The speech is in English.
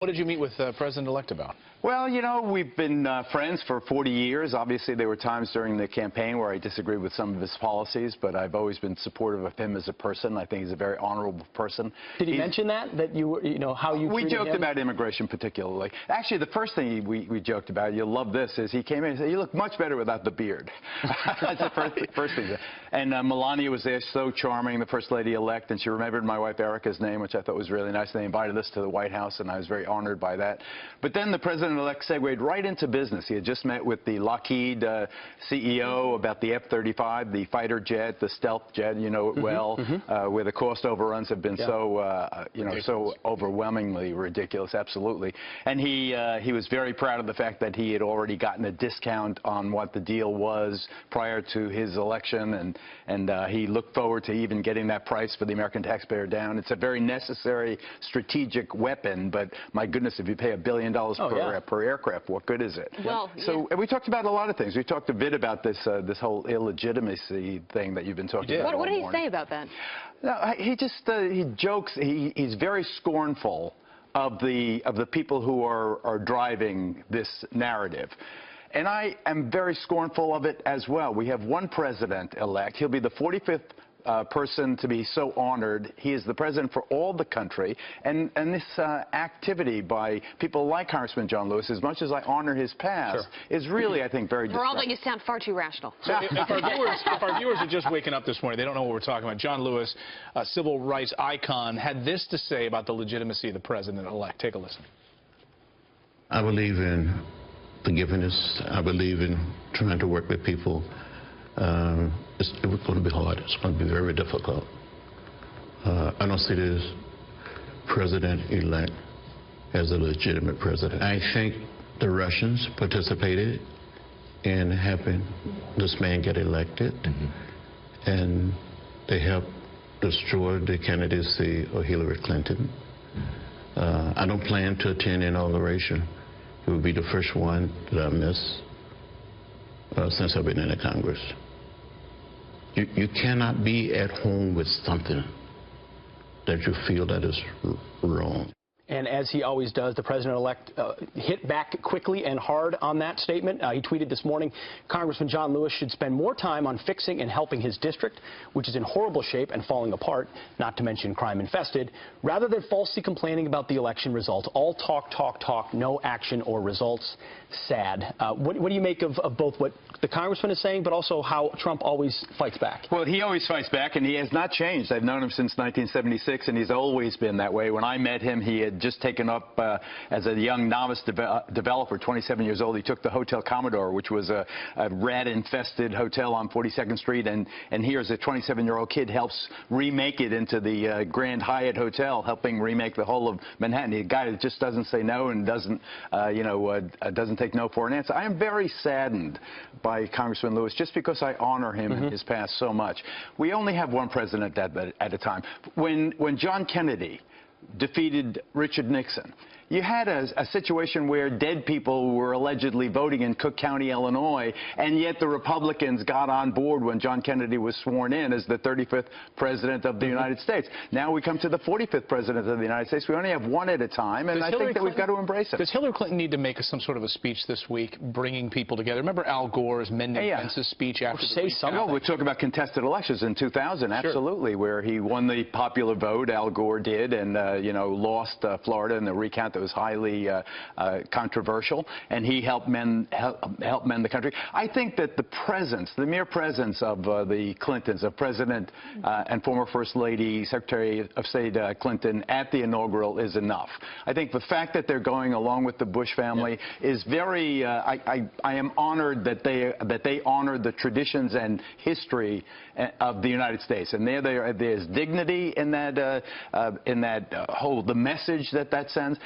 What did you meet with President-elect about? Well, you know, we've been friends for 40 years. Obviously, there were times during the campaign where I disagreed with some of his policies, but I've always been supportive of him as a person. I think he's a very honorable person. Did he mention that you were, how you treated him? We joked about immigration particularly. Actually, the first thing we joked about, you'll love this, is he came in and said, "You look much better without the beard." That's the first thing. And Melania was there, so charming, the First Lady-elect, and she remembered my wife Erica's name, which I thought was really nice. They invited us to the White House, and I was very honored by that. But then the President-elect segued right into business. He had just met with the Lockheed CEO about the F-35, the fighter jet, the stealth jet, you know it well, where the cost overruns have been so overwhelmingly ridiculous, absolutely. And he was very proud of the fact that he had already gotten a discount on what the deal was prior to his election, and he looked forward to even getting that price for the American taxpayer down. It's a very necessary strategic weapon, but my goodness, if you pay $1 billion per aircraft, what good is it? Well, and we talked about a lot of things. We talked a bit about this whole illegitimacy thing that you've been talking about. What did he say about that? No, he jokes. He's very scornful of the people who are driving this narrative. And I am very scornful of it as well. We have one president-elect. He'll be the 45th person to be so honored. He is the president for all the country. And this activity by people like Congressman John Lewis, as much as I honor his past, is really, I think, very Geraldo, you sound far too rational. So if our viewers are just waking up this morning, they don't know what we're talking about. John Lewis, a civil rights icon, had this to say about the legitimacy of the president-elect. Take a listen. I believe in forgiveness. I believe in trying to work with people. It's going to be hard. It's going to be very difficult. I don't see this president-elect as a legitimate president. I think the Russians participated in having this man get elected, and they helped destroy the candidacy of Hillary Clinton. I don't plan to attend inauguration. It will be the first one that I miss since I've been in the Congress. You cannot be at home with something that you feel that is wrong. And as he always does, the president-elect hit back quickly and hard on that statement. He tweeted this morning, Congressman John Lewis should spend more time on fixing and helping his district, which is in horrible shape and falling apart, not to mention crime-infested, rather than falsely complaining about the election results. All talk, talk, talk, no action or results. Sad. What do you make of both what the congressman is saying, but also how Trump always fights back? Well, he always fights back, and he has not changed. I've known him since 1976, and he's always been that way. When I met him, he had just taken up as a young novice developer, 27 years old. He took the Hotel Commodore, which was a rat-infested hotel on 42nd Street, and here as a 27-year-old kid helps remake it into the Grand Hyatt Hotel, helping remake the whole of Manhattan. A guy that just doesn't say no and doesn't take no for an answer. I am very saddened by Congressman Lewis just because I honor him in his past so much. We only have one president at a time. When John Kennedy defeated Richard Nixon, you had a situation where dead people were allegedly voting in Cook County, Illinois, and yet the Republicans got on board when John Kennedy was sworn in as the 35th president of the United States. Now we come to the 45th president of the United States. We only have one at a time, and I think that we've got to embrace it. Does Hillary Clinton need to make some sort of a speech this week, bringing people together? Remember Al Gore's mending fences speech after the recount? No, we're talking about contested elections in 2000, absolutely, where he won the popular vote, Al Gore did, and lost Florida in the recount that was highly controversial, and he helped mend the country. I think that the mere presence of the Clintons, of President and former First Lady, Secretary of State Clinton at the inaugural is enough. I think the fact that they're going along with the Bush family is very. I am honored that they honored the traditions and history of the United States, and there's dignity in that the message that sends.